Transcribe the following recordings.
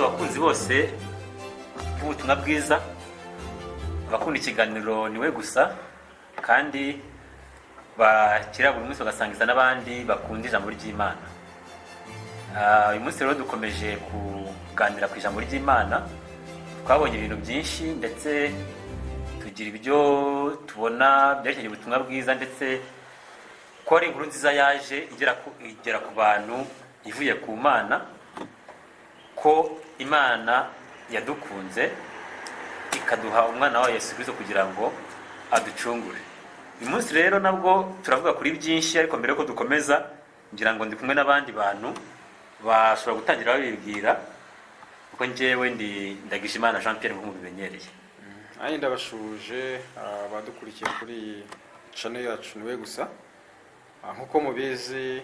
ndasuhuza abakunzi bose b'ubutumwa bwiza, abakunda ikiganiro niwe gusa, kandi bakira buri munsi bagasangiza n'abandi bakunda ijambo ry'Imana. Uyu munsi rero dukomeje kuganira ku ijambo ry'Imana. Twabonye ibintu byinshi ndetse tugira ibyo tubona byerekeye ubutumwa bwiza, ndetse ko ari inkuru nziza yaje igera ku bantu ivuye ku Mana, ko Imana yadukunze ikaduha umwana wa Yesu Kristo kugira ngo aducungure. Uyu munsi rero nabwo turavuga kuri byinshi, ariko mbere ko dukomeza ngira ngo ndi kumwe n'abandi bantu bashobora gutangira babibwira, kuko njyewe Ndagijimana Jean Pierre nk'uko mubimenyereye. Ayi ndabashuje abadukurikiye kuri channel yacu niwe gusa. Nkuko mubizi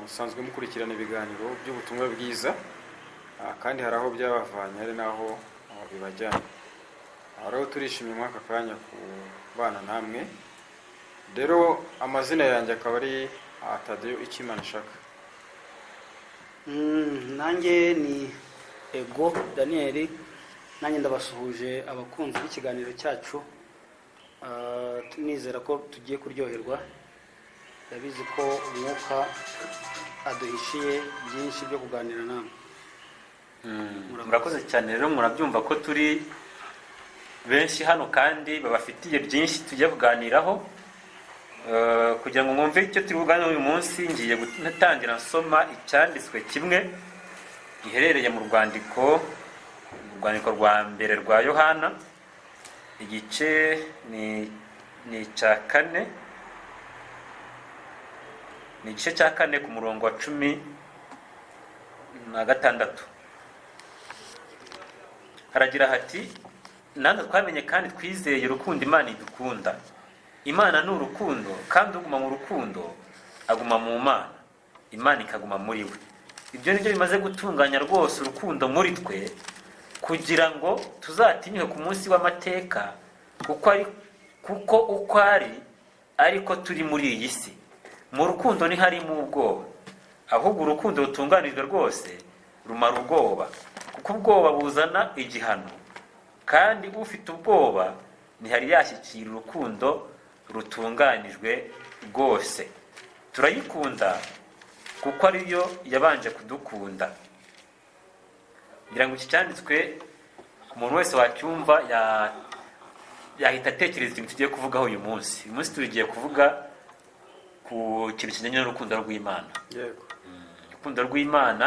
musanzwe mukurikirana ibiganiro by'ubutumwa bwiza, kandi hari aho byabavanye hari naho bibajyanye. Rero turishimye mwaka kanya ku bana namwe. Rero amazina yanjye akaba ari Tadeyo Ikimana Shaka. Nanjye ni Ego Daniel. Nanjye ndabasuhuje abakunzi b'ikiganiro cyacu. Tunizera ko tugiye kuryoherwa. Ndabizi ko umwuka aduhishiye byinshi byo kuganira namwe. Murakoze cyane rero, murabyumva ko turi benshi hano kandi babafitiye byinshi tujya kuganiraho. Kugira ngo mwumve icyo turi kuganira uyu munsi, ngiye gutangira nsoma icyanditswe kimwe giherereye mu rwandiko rwa mbere rwa Yohana, igice ni icya 4, ni igice cya 4 ku murongo wa 16. Haragira hati: "Nanze twamenye kandi twizeye urukundo Imana idukunda. Imana ni urukundo, kandi uguma mu rukundo aguma mu Mana, Imana ikaguma muri we. Ibyo nibyo bimaze gutunganya rwose urukundo muri twe, kugira ngo tuzatinywe ku munsi w'amateka, kuko uko ari ariko turi muri iyi si. Mu rukundo ntiharimo ubwoba, ahubwo urukundo rutunganijwe rwose rumara ubwoba, kuko ubwoba buzana igihano, kandi ufite ubwoba ntihari yashyikira urukundo rutunganijwe rwose. Turayikunda kuko ariyo yabanje kudukunda." Ngira ngo iki cyanditswe umuntu wese wacyumva yahita atekereza ikintu tugiye kuvugaho uyu munsi. Uyu munsi tugiye kuvuga ku kintu kijyanye n'urukundo rw'Imana. Yego. Urukundo rw'Imana,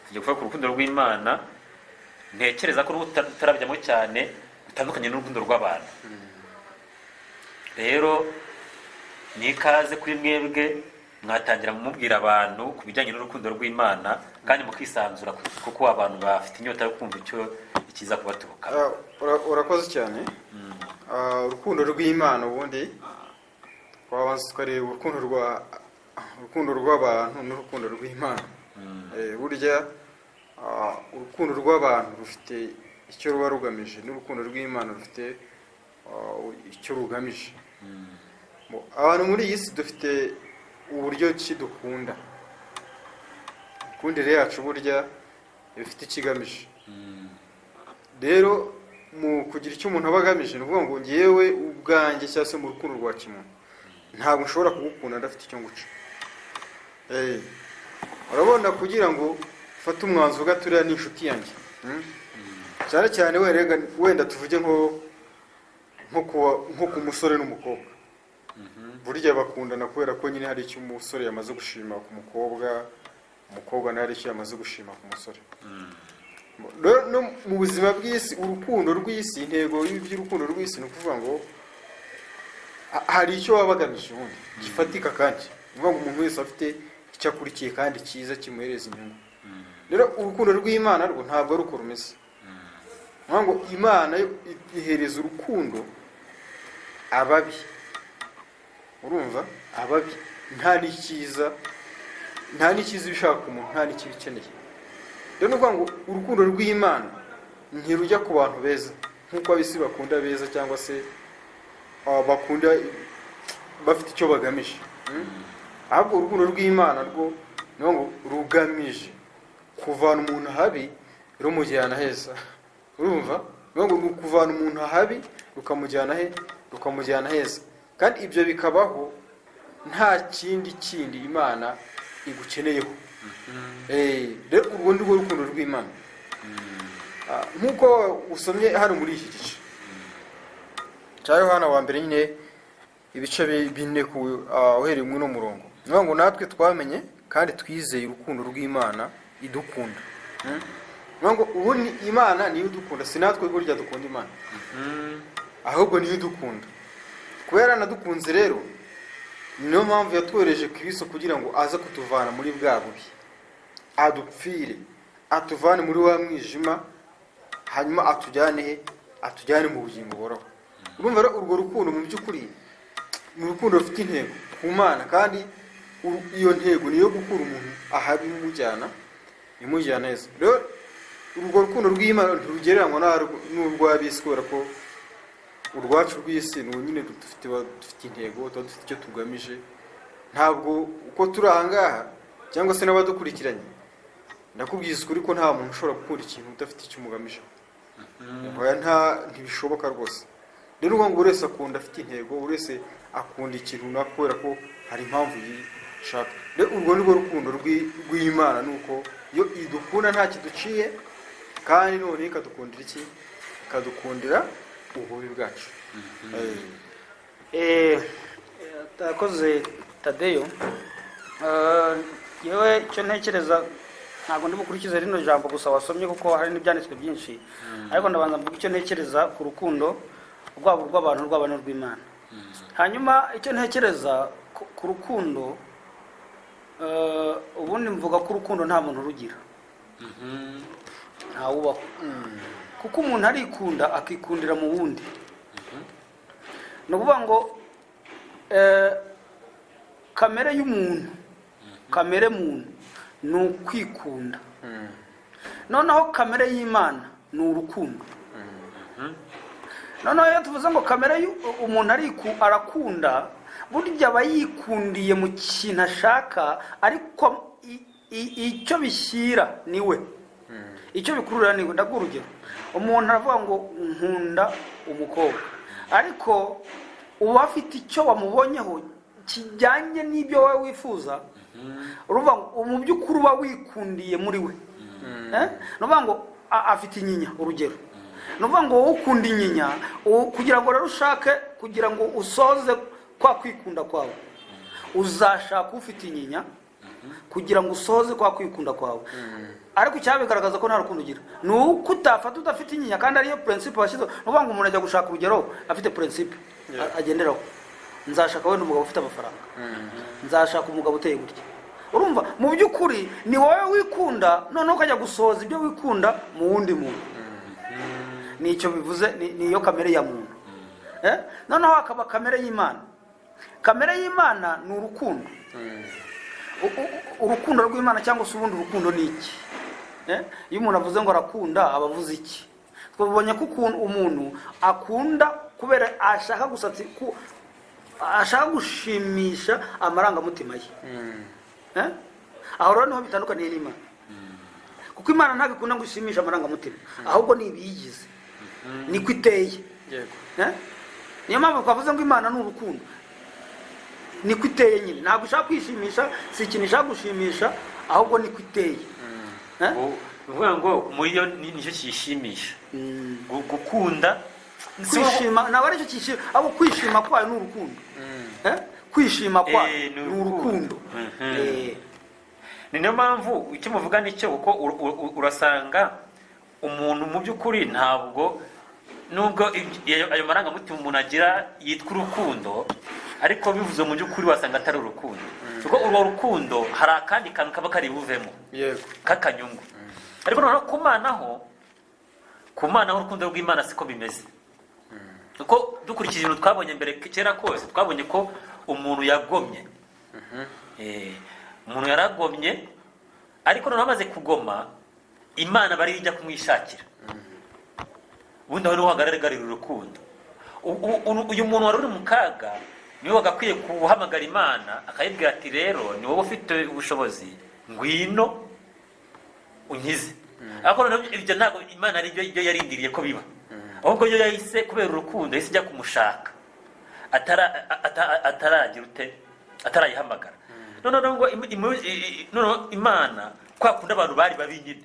tugiye kuvuga ku rukundo rw'Imana. Ntekereza ko rutarabyamo cyane bitandukanye n'urukundo rw'abantu. Rero ni ikaze kuri mwebwe, mwatangira mumubwira abantu ku bijyanye n'urukundo rw'Imana, kandi mukisanzura kuko abantu bafite inyota yo kumva icyo ikiza kubaturuka. Urakoze cyane. Urukundo rw'Imana ubundi twabanza tukareba urukundo rw'abantu n'urukundo rw'Imana. Burya urukundo rw'abantu rufite icyo ruba rugamije, n'urukundo rw'Imana rufite icyo rugamije. Abantu muri iyi si dufite uburyo ki dukunda. Ikundire yacu burya bifite ikigamije. Rero mu kugira icyo umuntu aba agamije, ni ukuvuga ngo ngewe ubwanjye cyangwa se mu rukundo rwa kimuntu ntabwo nshobora kugukunda ndafite icyo nguca. Urabona, kugira ngo ufate umwanzuro ugaturiya n'inshuti yanjye, cyane cyane wenda tuvuge nko ku musore n'umukobwa. Burya bakundana kubera ko nyine hari icyo umusore yamaze gushima ku mukobwa, umukobwa nawe hari icyo yamaze gushima ku musore. No mu buzima bw'isi, urukundo rw'isi, intego y'urukundo rw'isi ni ukuvuga ngo hari icyo baba bagamije ubundi gifatika, kandi uvuga ngo umuntu wese afite icyo akurikiye kandi cyiza kimuhereza inyungu. Rero urukundo rw'Imana rwo ntabwo ari uko rumeze. Uvuga ngo Imana ihereza urukundo ababi. Urumva, ababi nta n'icyiza bishaka umuntu, nta n'ikibi ikeneye. Rero ni ukuvuga ngo urukundo rw'Imana ntirujya ku bantu beza nk'uko ab'isi bakunda beza, cyangwa se bakunda bafite icyo bagamije. Ahubwo urukundo rw'Imana rwo ni ngo rugamije kuvana umuntu habi rumujyana heza. Urumva ngo ni ukuvana umuntu ahabi rukamujyana rukamujyana heza, kandi ibyo bikabaho nta kindi Imana igukeneyeho. Rero urwo ni rwo rukundo rw'Imana. Nk'uko usomye hano muri iki gice cya Yohana wa mbere nyine ibice 4 uhereye mu murongo, ngo natwe twamenye kandi twizeye urukundo rw'Imana idukunda. Ngo ubu ni Imana niyo idukunda, si natwe burya dukunda Imana, ahubwo niyo idukunda. Kubera nadukunze rero niyo mpamvu yatwohereje Kristo kugira ngo aze kutuvana muri bwa bubi, adupfire, atuvane muri wa mwijima, hanyuma atujyane mu bugingo buhoraho. Urumva rero urwo rukundo mu by'ukuri ni urukundo rufite intego ku Mana, kandi iyo ntego niyo gukura umuntu ahabi imujyana heza. Rero urwo rukundo rw'Imana ntirugereranywa n'urw'ab'isi, kubera ko urwacu rw'isi ni nyine dufite intego, tuba dufite icyo tugamije. Ntabwo uko turi ahangaha cyangwa se n'abadukurikiranye, ndakubwiza ukuri ko nta muntu ushobora gukunda ikintu udafite icyo umugamije. Ntibishoboka rwose. Rero ngo buri wese akunda afite intego, buri wese akunda ikintu runaka kubera ko hari impamvu yishaka. Rero urwo ni rwo rukundo rw'Imana, nuko iyo idukunda nta kiduciye, kandi none ikadukundira iki? Ikadukundira ububi bwacu. Takoze Tadeyo. Yewe icyo ntekereza, ntabwo ndi bukurikize rino jambo gusa wasomye kuko hari n'ibyanditswe byinshi, ariko ndabanza mvuga icyo ntekereza ku rukundo rwabo rw'abantu rw'Imana. Hanyuma icyo ntekereza ku rukundo, ubundi mvuga ko urukundo nta muntu rugira, ntawubaho, kuko umuntu arikunda akikundira mu wundi. Ni ukuvuga ngo kamere y'umuntu, kamere muntu ni ukwikunda, noneho kamere y'Imana ni urukundo. Noneho iyo tuvuze ngo kamere umuntu arakunda, burya aba yikundiye mu kintu ashaka, ariko icyo bishyira ni we, icyo bikurura ni we. Ndaguha urugero, umuntu aravuga ngo nkunda umukobwa, ariko uba afite icyo wamubonyeho kijyanye n'ibyo wowe wifuza. Uruvuga ngo mu by'ukuri uba wikundiye muri we. Nuvuga ngo afite inyinya, urugero. Nuvuga ngo wowe ukunda inyinya, kugira ngo rero ushake, kugira ngo usoze kwa kwikunda kwawe, uzashaka ufite inyinya kugira ngo usoze kwa kwikunda kwawe. Ariko cyabigaragaza ko nta rukundo ugira ni uko utafata udafite inyinya, kandi ariyo principe washyizeho. Nuvuga ngo umuntu ajya gushaka urugero afite principe agenderaho. Nzashaka wenda umugabo ufite amafaranga, nzashaka umugabo uteye gutya. Urumva mu by'ukuri ni wowe wikunda, noneho ukajya gusohoza ibyo wikunda mu wundi muntu. Nicyo bivuze, niyo kamere ya muntu. Noneho hakaba kamere y'Imana. Kamere y'Imana ni urukundo. Urukundo rw'Imana cyangwa se ubundi urukundo ni iki? Iyo umuntu avuze ngo arakunda, aba avuze iki? Twabonye ko umuntu akunda kubera ashaka ashaka gushimisha amarangamutima ye. Aho rero niho bitandukaniye n'Imana, kuko Imana ntabwo ikunda gushimisha amarangamutima, ahubwo ni ibiyigize, niko iteye. Niyo mpamvu twavuze ngo Imana ni urukundo, niko iteye nyine. Ntabwo ushaka kwishimisha, si ikintu ishaka gushimisha, ahubwo niko iteye. Uvuga ngo muri yo nicyo kiyishimisha, gukunda, kwishima ntabwo aricyo kiyishima, ahubwo kwishima kwayo ni urukundo. Kwishima kwayo ni urukundo. Ni niyo mpamvu icyo muvuga nicyo, kuko urasanga umuntu mu by'ukuri ntabwo, nubwo ayo marangamutima umuntu agira yitwa urukundo, ariko bivuze mu by'ukuri wasanga atari urukundo. Kuko urwo rukundo hari akandi kantu kaba kari buvemo k'akanyungu. Ariko noneho kumanaho urukundo rw'Imana siko bimeze. Kuko dukurikije ibintu twabonye mbere kera kose, twabonye ko umuntu yagomye. Umuntu yaragomye, ariko noneho amaze kugoma, Imana bari ijya kumwishakira. Ubundi aho niho hagaragarira urukundo. Uyu muntu wari uri mu kaga niwe wagakwiye guhamagara Imana, akayibwira ati rero ni wowe ufite ubushobozi, ngwino unkize. ariko noneho ibyo ntabwo imana ari byo yarindiriye ko biba, ahubwo yo yahise kubera urukundo yahise ijya kumushaka ataragira ute, atarayihamagara. noneho ngo imana kwa kundi abantu bari babi nyine,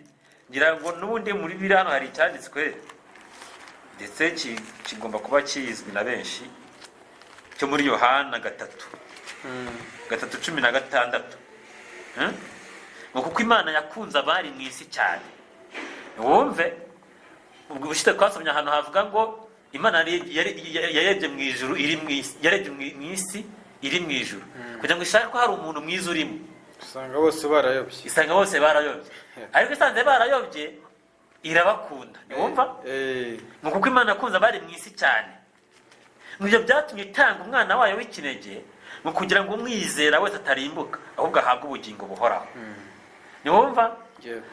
ngira ngo n'ubundi muri biriya hano hari icyanditswe ndetse kigomba kuba kizwi na benshi, cyo muri Yohana 3:16 ngo kuko imana yakunze abari mu isi cyane. Wumve ubwo bushyite twasomye ahantu havuga ngo imana yarebye mu ijuru iri mu isi, yarebye mu isi iri mu ijuru kugira ngo ishake ko hari umuntu mwiza urimo. usanga bose barayobye, isanga bose barayobye, ariko isanze barayobye irabakunda. Wumva ngo kuko imana yakunze abari mu isi cyane, ibyo byatumye itanga umwana wayo w'ikinege ngo kugira ngo umwizera wese atarimbuka ahubwo ahabwe ubugingo buhoraho. Niwumva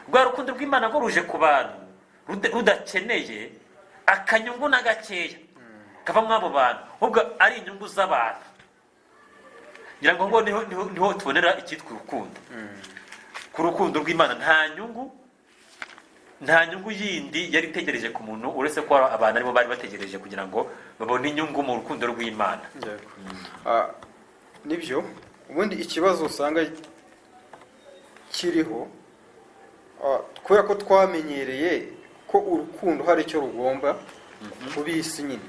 rwa rukundo rw'imana ngo ruje ku bantu rudakeneye akanyungu na gakeya kava muri abo bantu, ahubwo ari inyungu z'abantu. ngira ngo niho tubonera icyitwa urukundo. Ku rukundo rw'imana nta nyungu yindi yari itegereje ku muntu uretse ko abantu aribo bari bategereje kugira ngo babone inyungu mu rukundo rw'imana. nibyo ubundi ikibazo usanga kiriho kubera ko twamenyereye ko urukundo hari icyo rugomba kubisi nyine.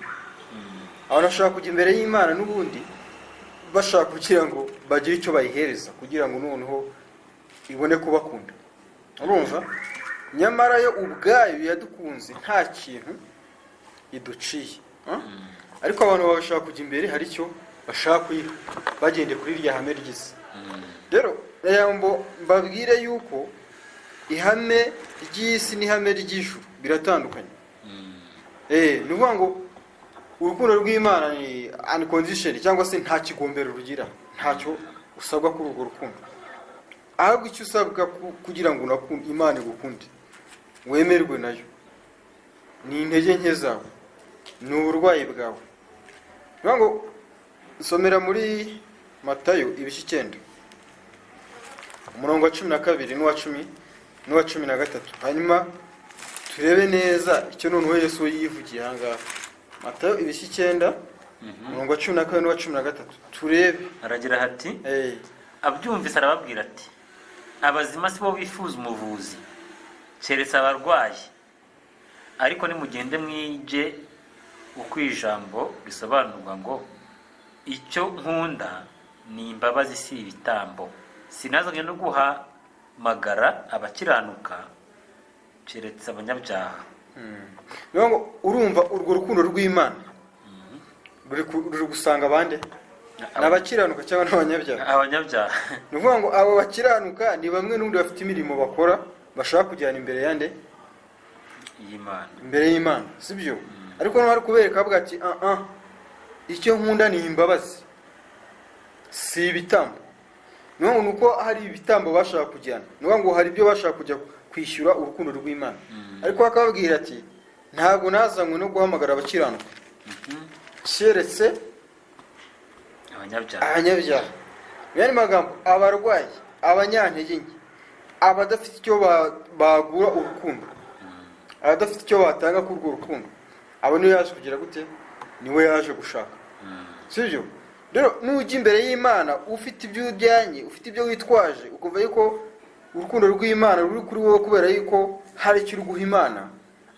abantu bashaka kujya imbere y'imana n'ubundi bashaka kugira ngo bagire icyo bayihereza kugira ngo noneho ibone kubakunda, urumva. nyamara yo ubwayo yadukunze nta kintu iduciye, ariko abantu bashaka kujya imbere hari icyo bashaka kuyiha bagendeye kuri rya hame ryiza. rero mbabwire yuko ihame ry'isi n'ihame ry'ijuru biratandukanye. ni ukuvuga ngo urukundo rw'imana ni unconditional cyangwa se nta kigombero rugira, ntacyo usabwa kuri urwo rukundo, ahubwo icyo usabwa kugira ngo imana igukunde wemerwe nayo ni intege nke zawe, ni uburwayi bwawe. ni ukuvuga ngo nsomera muri Matayo 9 umurongo wa 12 n'uwa 13, hanyuma turebe neza icyo noneho Yesu yivugiye aha ngaha. Matayo 9 umurongo wa 12 n'uwa 13 turebe. Aragira hati abyumvise arababwira ati abazima si bo bifuza umuvuzi keretse abarwayi, ariko nimugende mwije uko ijambo risobanurwa ngo icyo nkunda ni imbabazi si ibitambo, sinazanye no guhamagara abakiranuka keretse abanyabyaha. ngo urumva urwo rukundo rw'imana ruri gusanga abande n'abakiranuka cyangwa n'abanyabyaha. Abanyabyaha ni ukuvuga ngo abo bakiranuka ni bamwe n'undi bafite imirimo bakora bashaka kujyana imbere yande y'Imana, imbere y'Imana, sibyo? ariko no hari kubereka avuga ati icyo nkunda ni imbabazi si ibitambo. ni uko hari ibitambo bashaka kujyana, ni ngo hari ibyo bashaka kujya kwishyura urukundo rw'Imana, ariko akababwira ati ntabwo nazanywe no guhamagara abakiranuka keretse abanyabyaha. yani magambo abarwayi, abanyantege nke, abadafite icyo bagura urukundo, abadafite icyo batanga kuri urwo rukundo, abo niyo yaje kugira gute, niwe yaje gushaka, sibyo? rero nujya imbere y'Imana ufite ibyo ujyanye, ufite ibyo witwaje, ukumva yuko urukundo rw'Imana ruri kuri wowe kubera yuko hari icyo guha Imana,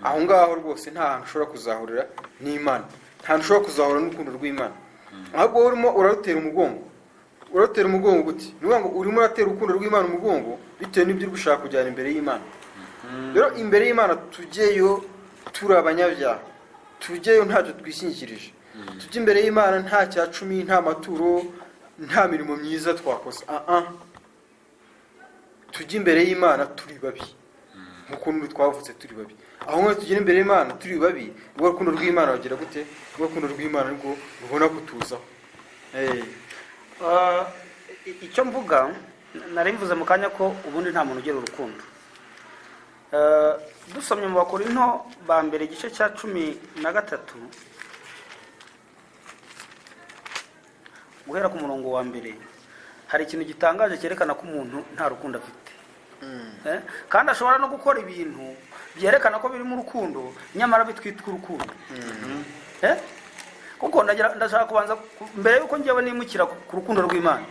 aho ngaho rwose nta hantu ushobora kuzahurira n'Imana, nta hantu ushobora kuzahura n'urukundo rw'Imana. ahubwo urimo urarutera umugongo gute? ni ukuvuga ngo urimo uratera urukundo rw'Imana umugongo bitewe n'ibyo uri gushaka kujyana imbere y'Imana. rero imbere y'Imana tujyeyo turi abanyabyaha, tujyeyo ntacyo twishyingikirije, tujye imbere y'Imana nta cya cumi, nta maturo, nta mirimo myiza twakoze. tujye imbere y'Imana turi babi, nk'ukuntu twavutse turi babi. aho ngaho tugera imbere y'Imana turi babi, rwo rukundo rw'Imana bagira gute? rwo rukundo rw'Imana rwo rubona kutuzaho. icyo mvuga nari mvuze mu kanya ko ubundi nta muntu ugira urukundo. dusomye mu Bakorinto ba mbere igice cya 13 guhera ku murongo wa mbere, hari ikintu gitangaje cyerekana ko umuntu nta rukundo afite. kandi ashobora no gukora ibintu byerekana ko biri mu rukundo nyamara bitwitwa urukundo. Kuko ndashaka kubanza mbere yuko ngewe nimukira ku rukundo rw'Imana,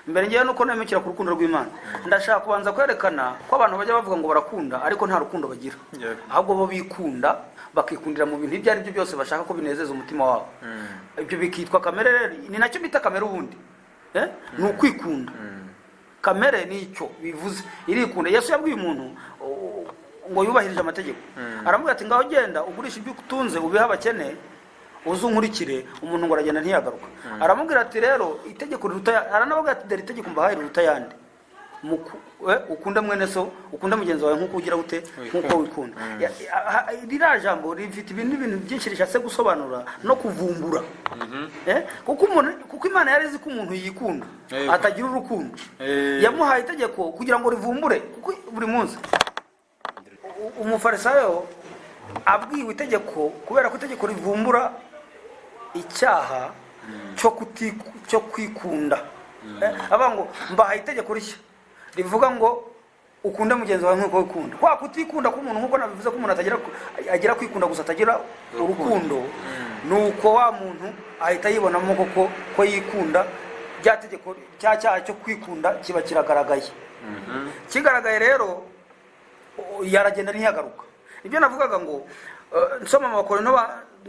mbere ngewe nuko nimukira ku rukundo rw'Imana, ndashaka kubanza kwerekana ko abantu bajya bavuga ngo barakunda ariko nta rukundo bagira, ahubwo bo bikunda, bakikundira mu bintu ibyo ari byo byose bashaka ko binezeza umutima wabo. Ibyo bikitwa kamere rero, ni nacyo bita kamere ubundi, ni ukwikunda. Kamere ni icyo bivuze, irikunda. Yesu yabwiye umuntu ngo yubahirije amategeko, aramubwira ati ngaho genda ugurisha ibyo utunze ubihe abakene uzunkurikire. Umuntu ngo aragenda ntiyagaruka. Aramubwira ati rero itegeko riruta, aranababwira ati dore itegeko mbahaye riruta yandi, ukunde mwene so, ukunde mugenzi wawe nk'uko ugira gute, nk'uko wikunda. Ririya jambo rifite ibintu byinshi rishatse gusobanura no kuvumbura. Kuko Imana yari izi ko umuntu yikunda atagira urukundo, yamuhaye itegeko kugira ngo rivumbure. Kuko buri munsi umufarisayo abwiwe itegeko, kubera ko itegeko rivumbura icyaha cyo kwikunda. Aba ngo mbahaye itegeko rishya rivuga ngo ukunde mugenzi wawe nk'uko wikunda. Kwa kutikunda k'umuntu, nk'uko nabivuze ko umuntu agira kwikunda gusa atagira urukundo, nuko wa muntu ahita yibonamo ko yikunda. Rya tegeko cya cyaha cyo kwikunda kiba kiragaragaye. Kigaragaye rero yaragenda ntiyagaruka. Ibyo navugaga ngo nsoma mu Bakorinto,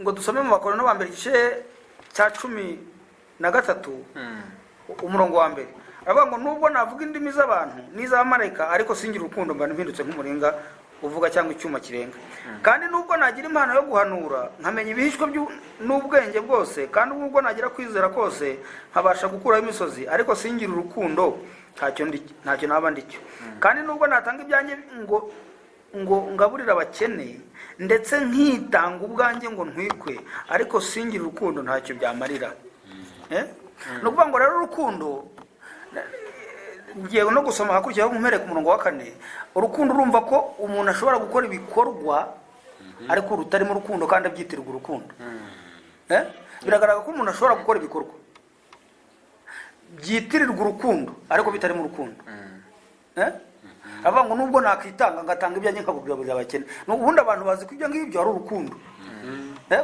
ngo dusome mu Bakorinto ba mbere igice cya 13 umurongo wa mbere. Avuga ngo nubwo navuga indimi z'abantu n'iz'abamarayika ariko singira urukundo mba mpindutse nk'umuringa uvuga cyangwa icyuma kirenga. Kandi nubwo nagira impano yo guhanura nkamenya ibihishwe n'ubwenge bwose, kandi nubwo nagira kwizera kose nkabasha gukuraho imisozi, ariko singira urukundo ntacyo naba ndicyo. Kandi nubwo natanga ibyanjye ngo ngaburira abakene ndetse nkitanga ubwanjye ngo ntwikwe, ariko singira urukundo ntacyo byamarira. No kuvuga ngo rero urukundo, ngiye no gusoma hakurikiraho umumereka umurongo wa 4, urukundo urumva ko umuntu ashobora gukora ibikorwa ariko rutarimo urukundo kandi abyitirirwa urukundo. Biragaragara ko umuntu ashobora gukora ibikorwa byitirirwa urukundo ariko bitarimo urukundo. Avuga ngo nubwo nakitanga ngatanga ibyanjye nkabugaburira abakene. N'ubundi abantu bazi ko ibyo ngibyo ari urukundo.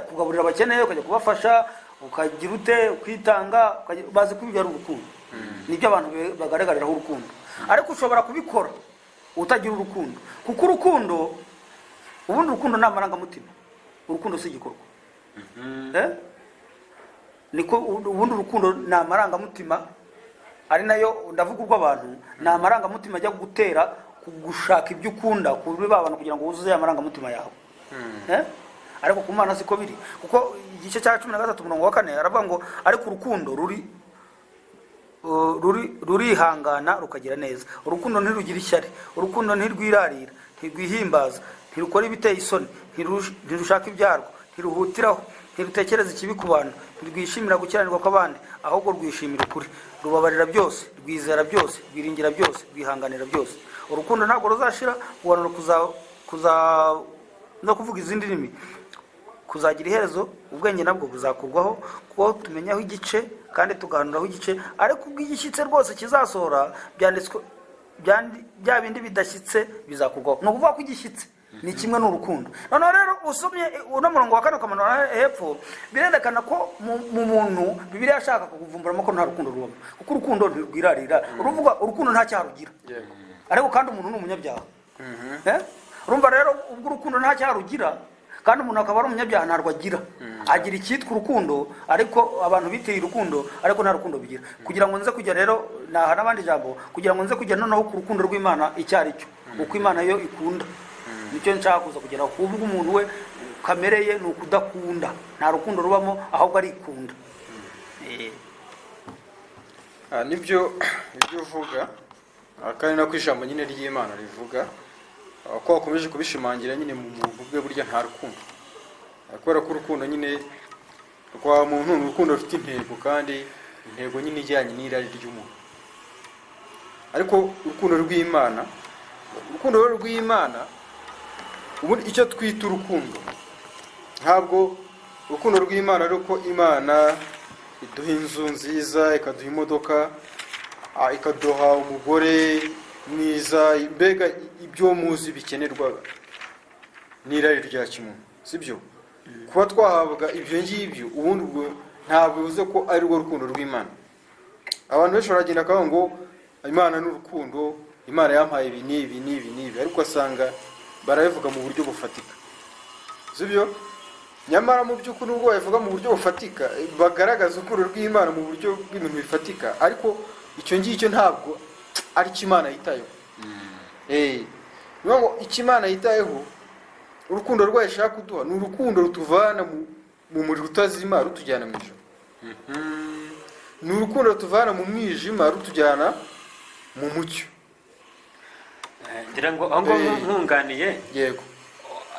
Kugaburira abakene, ukajya kubafasha, ukagira ute, ukitanga, bazi ko ibyo ari urukundo. Nibyo abantu bagaragariraho urukundo. Ariko ushobora kubikora utagira urukundo, kuko urukundo, ubundi urukundo ni amarangamutima. Urukundo si igikorwa. Niko ubundi urukundo ni amarangamutima, ari nayo ndavuga urw'abantu, ni amarangamutima ajya gutera gushaka ibyo ukunda kuri babana kugira ngo wuzuze amarangamutima yawe. Ariko ku Mana siko biri, kuko igice cya 13 umurongo wa 4 aravuga ngo ariko urukundo rurihangana rukagira neza. Urukundo ntirugira ishyari, urukundo ntirwirarira, ntirwihimbaza, ntirukora ibiteye isoni, ntirushaka ibyarwo, ntiruhutiraho, ntirutekereza ikibi ku bantu, ntirwishimira gukiranirwa kw'abandi, ahubwo rwishimira ukuri, rubabarira byose, rwizera byose, rwiringira byose, rwihanganira byose. Urukundo ntabwo ruzashira, guhanura no kuvuga izindi ndimi kuzagira iherezo, ubwenge nabwo buzakurwaho, kuko tumenyaho igice kandi tugahanuraho igice, ariko ubw'igishyitse rwose kizasohora byanditswe bya bindi bidashyitse bizakurwaho. No kuvuga ko igishyitse ni kimwe n'urukundo. Noneho rero usomye uno murongo wa 4 ukamanura hepfo, birerekana ko mu muntu Bibiliya yashaka kuvumburamo ko nta rukundo rubamo, kuko urukundo ntirwirarira. Uruvuga urukundo nta cyaha rugira, ariko kandi umuntu ni umunyabyaha. Urumva rero ubwo urukundo nta cyaha rugira kandi umuntu akaba ari umunyabyaha, ntarwo agira. Agira icyitwa urukundo, ariko abantu biteye urukundo ariko nta rukundo bigira. Kugira ngo nze kujya rero naha n'abandi jambo, kugira ngo nze kujya noneho ku rukundo rw'Imana icyari cyo, uko Imana yo ikunda, nicyo nshaka kuza kugera. Kuvuga umuntu we kamere ye ni ukudakunda, nta rukundo rubamo, ahubwo ari ikunda. Nibyo uvuga, kandi no kwijambo nyine ry'Imana rivuga ko wakomeje kubishimangira nyine mu muntu bwe burya nta rukundo. Kubera ko urukundo nyine kwa muntu ni urukundo rufite intego, kandi intego nyine ijyanye n'irari ry'umuntu. Ariko urukundo rw'Imana, ubundi icyo twita urukundo, ntabwo urukundo rw'Imana ari uko Imana iduha inzu nziza, ikaduha imodoka, ikaduha umugore, mwiza, mbega ibyo muzi bikenerwa n'irari rya kimuntu, sibyo? Kuba twahabwa ibyo ngibyo ubundi ubwo ntabwo bivuze ko ari rwo rukundo rw'Imana. Abantu benshi baragenda akavuga ngo Imana n'urukundo, Imana yampaye ibi n'ibi n'ibi n'ibi, ariko asanga barabivuga mu buryo bufatika, sibyo? Nyamara mu by'ukuri ubwo babivuga mu buryo bufatika bagaragaza urukundo rw'Imana mu buryo bw'ibintu bifatika, ariko icyo ngicyo ntabwo ari cyo Imana yitayeho. Niyo ngo icyo Imana yitayeho, urukundo rwayo ishaka kuduha ni urukundo rutuvana mu muriro utazima rutujyana mu ijuru. Ni urukundo rutuvana mu mwijima rutujyana mu mucyo. ngira ngo aho ngo nkunganiye, Yego.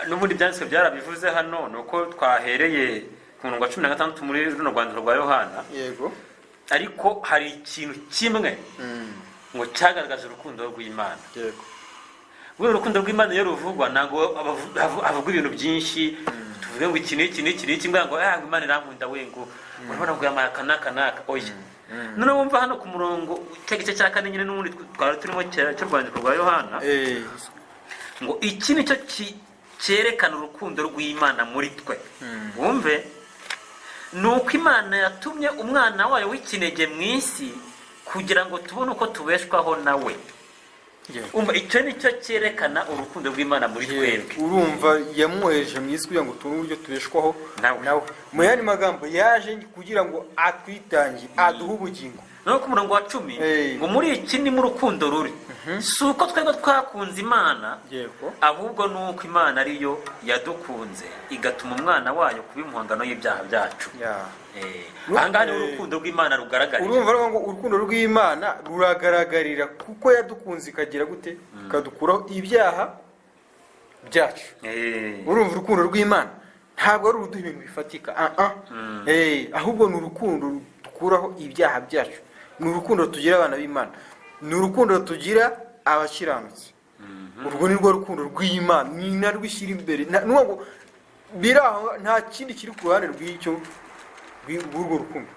n'ubundi byanditswe byarabivuze hano, ni uko twahereye ku murongo wa 16 muri runo rwandiko rwa Yohana. Yego. Ariko hari ikintu kimwe ngo cyagaragaje urukundo rw'Imana. Yego. Bwo urukundo rw'Imana iyo ruvugwa ntabwo havugwa ibintu byinshi, tuvuge ngo iki n'iki ngo Imana irankunda we ngo urabona ngo yamaye kanaka oya. None wumva hano ku murongo igice cya 4 nyine n'ubundi twari turimo cyo rwandiko rwa Yohana, ngo iki nicyo cyerekana urukundo rw'Imana muri twe. Wumve, nuko Imana yatumye umwana wayo w'ikinege mu isi kugira ngo tubone uko tubeshwaho nawe. Umva, icyo nicyo cyerekana urukundo rw'Imana muri twebwe. Urumva yamwohereje mu isi kugira ngo tubone uburyo tubeshwaho nawe. Mu yandi magambo yaje kugira ngo atwitange, aduhe ubugingo. No ku murongo wa 10 ngo muri iki ni mu rukundo ruri. Si uko twebwe twakunze Imana, ahubwo nuko Imana ariyo yadukunze igatuma umwana wayo kuba impongano y'ibyaha byacu. Ahangaha ni urukundo rw'Imana rugaragarira. Urumva ngo urukundo rw'Imana ruragaragarira kuko yadukunze ikagira gute, ikadukuraho ibyaha byacu. Urumva urukundo rw'Imana ntabwo ari uruduha ibintu bifatika, ahubwo ni urukundo dukuraho ibyaha byacu. Ni urukundo tugira abana b'Imana, ni urukundo tugira abakiranutsi. Urwo ni rwo rukundo rw'Imana, ni narwo ishyira imbere. Nuko biraho nta kindi kiri ku ruhande rw'icyo rw'urwo rukundo.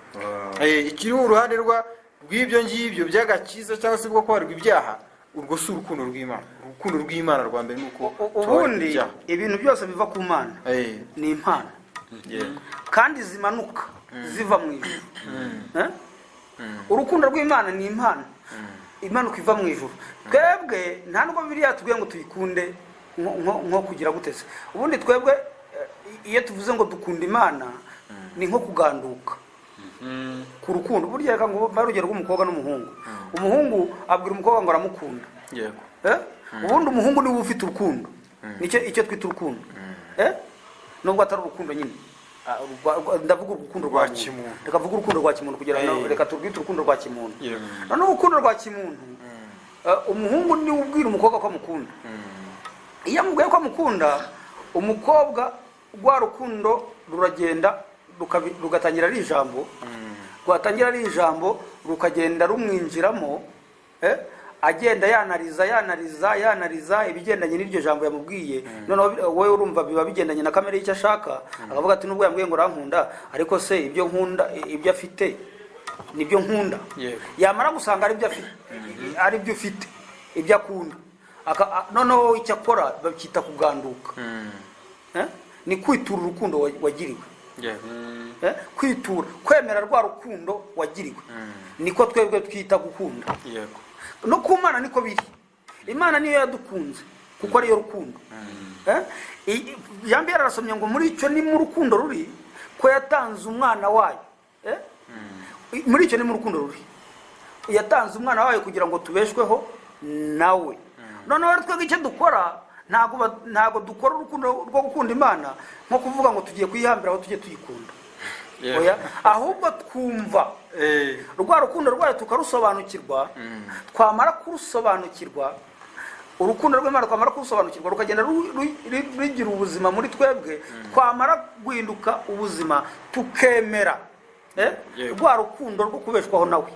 Ikiri uruhande rw'ibyo ngibyo by'agakiza cyangwa se bwo kwarirwa ibyaha, urwo si urukundo rw'Imana. Urukundo rw'Imana rwa mbere nuko ubundi ibintu byose biva ku Mana ni impano, kandi zimanuka ziva mu ijuru. Urukundo rw'Imana ni impano imanuka iva mu ijuru. Twebwe nta nubwo Bibiliya yatubwiye ngo tuyikunde nko kugira gutese. Ubundi twebwe iyo tuvuze ngo dukunda Imana ni nko kuganduka ku rukundo. Burya reka ngo barugero rw'umukobwa n'umuhungu. Umuhungu abwira umukobwa ngo aramukunda. Yego. Ubundi umuhungu niwe ufite urukundo. Icyo twita urukundo. Nubwo atari urukundo nyine. Ndavuga urukundo rwa kimuntu. Reka vuga urukundo rwa kimuntu kugira ngo reka tubwite urukundo rwa kimuntu. None urukundo rwa kimuntu, umuhungu niwe ubwira umukobwa ko amukunda. Iyo amubwiye ko amukunda, umukobwa rwa rukundo ruragenda rugatangira ari ijambo, rwatangira ari ijambo rukagenda rumwinjiramo, agenda yanariza ibigendanye n'iryo jambo yamubwiye. Noneho wowe urumva biba bigendanye na kamere y'icyo ashaka, akavuga ati nubwo yambwiye ngo arankunda, ariko se ibyo nkunda, ibyo afite nibyo nkunda. Yamara gusanga ari byo ufite, ibyo akunda, noneho icyo akora bacyita kuganduka. Ni kwitura urukundo wagiriwe. Kwitura, kwemera rwa rukundo wagiriwe, niko twebwe twita gukunda. No ku Mana niko biri. Imana niyo yadukunze kuko ariyo rukundo. Jambo yarasomye ngo muri icyo ni mu rukundo ruri ko yatanze umwana wayo. Muri icyo ni mu rukundo ruri, yatanze umwana wayo kugira ngo tubeshweho nawe. Noneho twebwe icyo dukora, ntago dukora urukundo rwo gukunda Imana nko kuvuga ngo tugiye kuyihambira aho tujye tuyikunda. Oya, ahubwo twumva rwa rukundo rwayo tukarusobanukirwa. Twamara kurusobanukirwa, urukundo rw'Imana twamara kurusobanukirwa rukagenda rugira ubuzima muri twebwe. Twamara guhinduka ubuzima tukemera rwa rukundo rwo kubeshwaho nawe,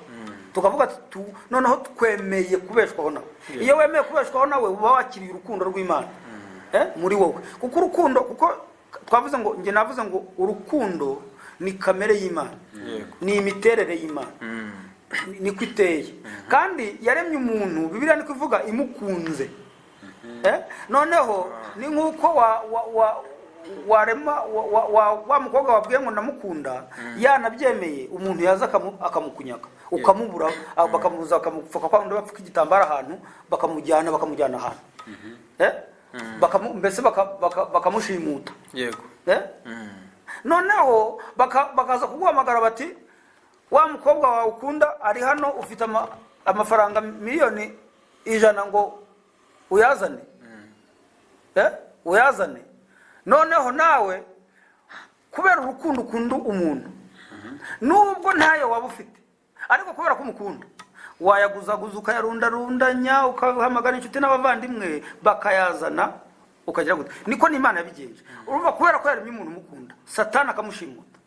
tukavuga ati noneho twemeye kubeshwaho nawe. Iyo wemeye kubeshwaho nawe uba wakiriye urukundo rw'Imana muri wowe. Kuko urukundo, kuko twavuze ngo navuze ngo urukundo ni kamere y'Imana, ni imiterere y'Imana. niko iteye. Kandi yaremye umuntu, Bibiliya niko ivuga imukunze. Noneho ni nk'uko warema wa mukobwa wabwiye ngo ndamukunda, yanabyemeye umuntu yaza akamukunyaga, ukamubura, bakamubuza, bakamupfuka kwa undi bapfuka igitambara ahantu, bakamujyana ahantu. Mbese bakamushimuta. Yego. Noneho bakaza kuguhamagara bati, wa mukobwa wawe ukunda ari hano, ufite amafaranga miliyoni 100 ngo uyazane. Uyazane. Noneho nawe kubera urukundo ukunda umuntu, nubwo ntayo waba ufite, ariko kubera ko umukunda, wayaguzaguza ukayarundarundanya, ukahamagara inshuti n'abavandimwe bakayazana, ukagira gute. Niko n'Imana yabigenje. Urumva kubera ko yaremye umuntu umukunda, Satani akamushimuta.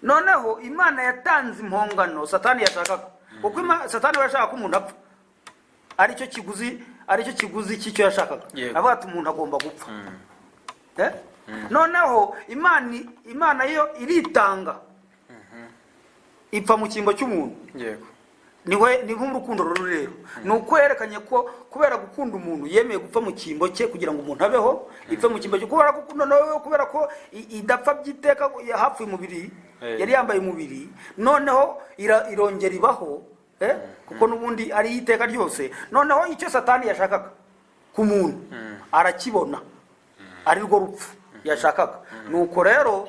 Noneho Imana yatanze impongano Satani yashakaga. Kuko Satani yashaka ko umuntu apfa. Aricyo kiguzi cy'icyo yashakaga. Avuga ati umuntu agomba gupfa. Noneho Imana yo iritanga. Ipfa mu cyimbo cy'umuntu. Yego. Ni nk'urukundo ruri rero. Ni uko yerekanye ko kubera gukunda umuntu yemeye gupfa mu cyimbo cye kugira ngo umuntu abeho, ipfe mu cyimbo cye kubera ko idapfa byiteka, hapfuye umubiri, yari yambaye umubiri, noneho irongera ibaho, kuko n'ubundi ari iteka ryose. Noneho icyo Satani yashakaga ku muntu arakibona, ari rwo rupfu yashakaga. Nuko rero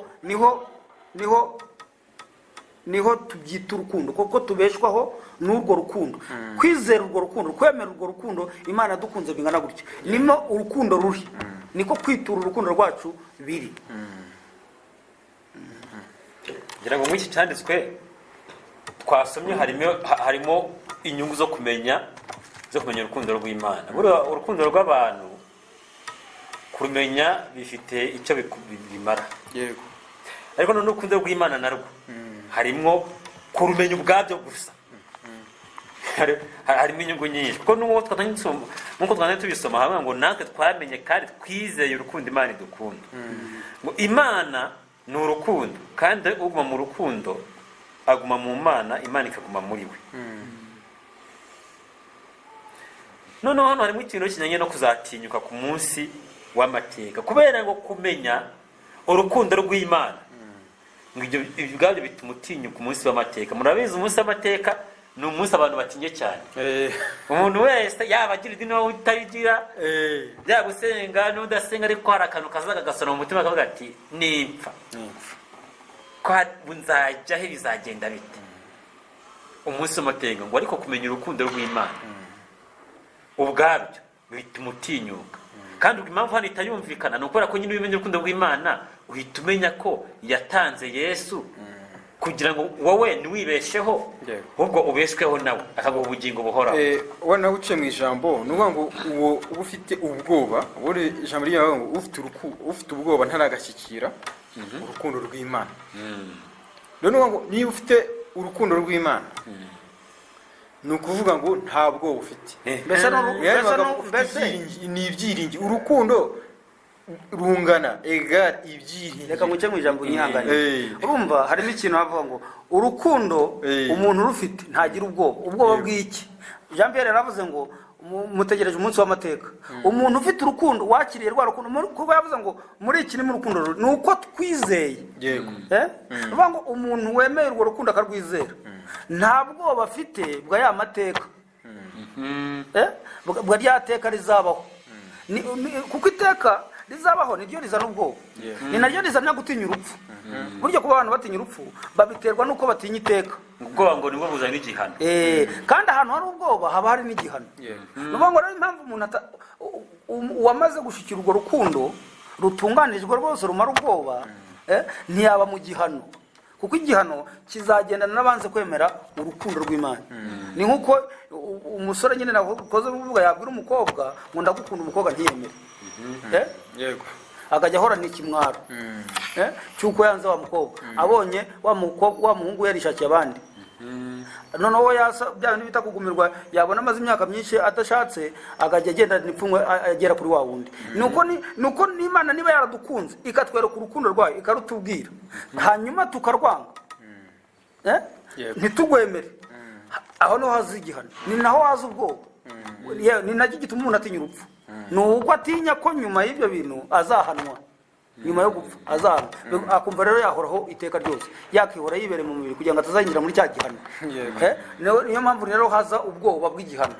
niho tubyita urukundo, kuko tubeshwaho n'urwo rukundo. Kwizera urwo rukundo, kwemera urwo rukundo Imana dukunze bingana gutya, nimo urukundo ruri, niko kwitura urukundo rwacu biri. ngira ngo mw'iki cyanditswe twasomye harimo inyungu zo kumenya urukundo rw'Imana. Buriya urukundo rw'abantu kurumenya bifite icyo bimara. Yego. Ariko n'urukundo rw'Imana narwo harimo kurumenya ubwabyo gusa. Harimo inyungu nyinshi, kuko nk'uko twatanye tubisoma hamwe ngo natwe twamenye kandi twizeye urukundo Imana idukunda. Ngo Imana ni urukundo, kandi uguma mu rukundo aguma mu Mana, Imana ikaguma muri we. Noneho hano harimo ikintu kijyanye no kuzatinyuka ku munsi w'amateka, kubera ngo kumenya urukundo rw'Imana ngo ibyo ubwabyo bituma utinyuka umunsi w'amateka. Murabizi umunsi w'amateka ni umunsi abantu batinye cyane. Umuntu wese yaba agira idini wowe utayigira, yaba usenga n'udasenga, ariko hari akantu kazaga gasona mu mutima akavuga ati nipfa ko nzajya he, bizagenda bite. Umunsi w'amateka ngo ariko kumenya urukundo rw'Imana ubwabyo bituma utinyuka. Kandi impamvu hano itayumvikana ni ukubera ko nyine ubimenya urukundo rw'Imana uhita umenya ko yatanze Yesu kugira ngo wowe ntiwibesheho, ahubwo ubeshweho nawe akaguha ubugingo buhoraho. Wana uciye mu ijambo nuvuga ngo uwo ufite ubwoba, buri ijambo ryawe ngo ufite ubwoba ntaragashyikira urukundo rw'Imana. None ngo niba ufite urukundo rw'Imana ni ukuvuga ngo nta bwoba ufite. Mbese ni ibyiringiro. Urukundo rungana egal ibyiringiro. Reka muce mu ijambo nyihangane. Urumva harimo ikintu bavuga ngo urukundo umuntu rufite ntagira ubwoba bw'iki. Jean Pierre yaravuze ngo mutegereje umunsi w'amateka. Umuntu ufite urukundo wakiriye rwa rukundo, kuko yavuze ngo muri iki ni mu rukundo ni uko twizeye. Yego. Uvuga ngo umuntu wemeye urwo rukundo akarwizera nta bwoba afite bwa ya mateka, bwa rya teka rizabaho. Kuko iteka rizabaho niryo rizana ubwoba, ni naryo rizana gutinya urupfu. Buryo kuba abantu batinya urupfu babiterwa nuko batinya iteka. Ubwoba ngo nibwo buzana n'igihano. Kandi ahantu hari ubwoba haba hari n'igihano. Nuvuga ngo rero impamvu umuntu wamaze gushikira urwo rukundo rutunganijwe rwose rumara ubwoba, ntiyaba mu gihano, kuko igihano kizagendana n'abanze kwemera urukundo rw'Imana. Ni nkuko umusore nyine nakoze kuvuga yabwira umukobwa ngo ndagukunda, umukobwa ntiyemere. Yego. Akajya ahorana ikimwaro cyuko yanze wa mukobwa, abonye wa muhungu yarishakiye abandi. Noneho bya bindi bita kugumirwa, yabona amaze imyaka myinshi adashatse, akajya agenda n'ipfunwe agera kuri wa wundi. Nuko n'Imana niba yaradukunze ikatwereka urukundo rwayo ikarutubwira, hanyuma tukarwanga, Yego. ntitugwemere aho niho haza igihano, ni naho haza ubwoba. Ni nacyo gituma umuntu atinya urupfu, ni uko atinya ko nyuma y'ibyo bintu azahanwa, nyuma yo gupfa azahanwa, akumva rero yahoraho iteka ryose, yakihora yibereye mu mubiri kugira ngo atazayinjira muri cya gihano. Niyo mpamvu rero haza ubwoba bw'igihano.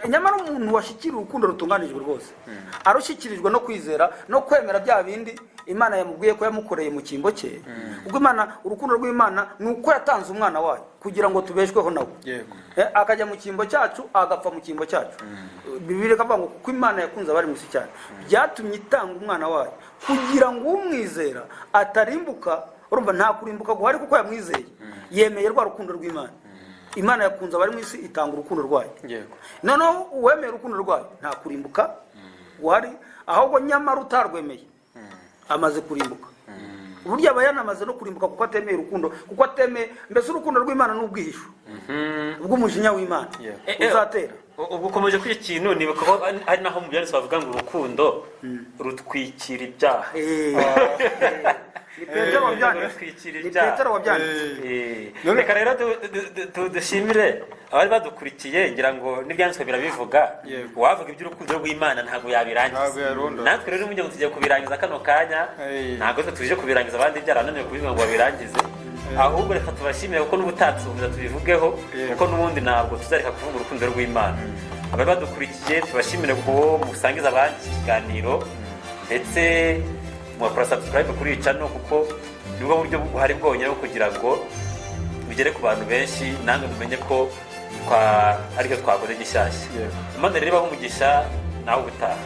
Nyamara umuntu washyikiriye urukundo rutunganijwe rwose, arushyikirijwe no kwizera no kwemera bya bindi Imana yamubwiye ko yamukoreye mu cyimbo cye. Ubwo Imana, urukundo rw'Imana ni uko yatanze umwana wayo kugira ngo tubeshweho nawe, akajya mu cyimbo cyacu, agapfa mu cyimbo cyacu. Bibiliya ikavuga ngo kuko Imana yakunze abari mu isi cyane, byatumye itanga umwana wayo kugira ngo umwizera atarimbuka. Urumva nta kurimbuka guhari kuko yamwizeye, yemeye rwa rukundo rw'Imana. Imana yakunze abari mu isi, itanga urukundo rwayo. Noneho uwemeye urukundo rwayo nta kurimbuka guhari, ahubwo nyamara utarwemeye amaze kurimbuka. Burya aba yanamaze no kurimbuka kuko atemeye urukundo, kuko atemeye mbese urukundo rw'Imana n'ubwihisho bw'umujinya w'Imana uzatera. Ubwo ukomeje kuri iki kintu, nibuka ko ari naho mu byanditswe bavuga ngo urukundo rutwikira ibyaha. Ni Petero wabyanditse. Reka rero dushimire abari badukurikiye, ngira ngo n'ibyanditswe birabivuga. Uwavuga iby'urukundo rw'Imana ntabwo yabirangiza. Natwe rero mu gihe tugiye kubirangiza kano kanya, ntabwo tuje kubirangiza abandi byarananiwe kubivuga ngo babirangize, ahubwo reka tubashimire kuko n'ubutatsubiza tubivugeho, kuko n'ubundi ntabwo tuzareka kuvuga urukundo rw'Imana. Abari badukurikiye tubashimire ko musangiza abandi iki kiganiro, ndetse mwakora subscribe kuri iyi channel, kuko nibwo buryo buhari bwonyine bwo kugira ngo bigere ku bantu benshi, nange mumenye ko aricyo twakoze gishyashya. Imana rero ibahe umugisha, nawe ubutaha.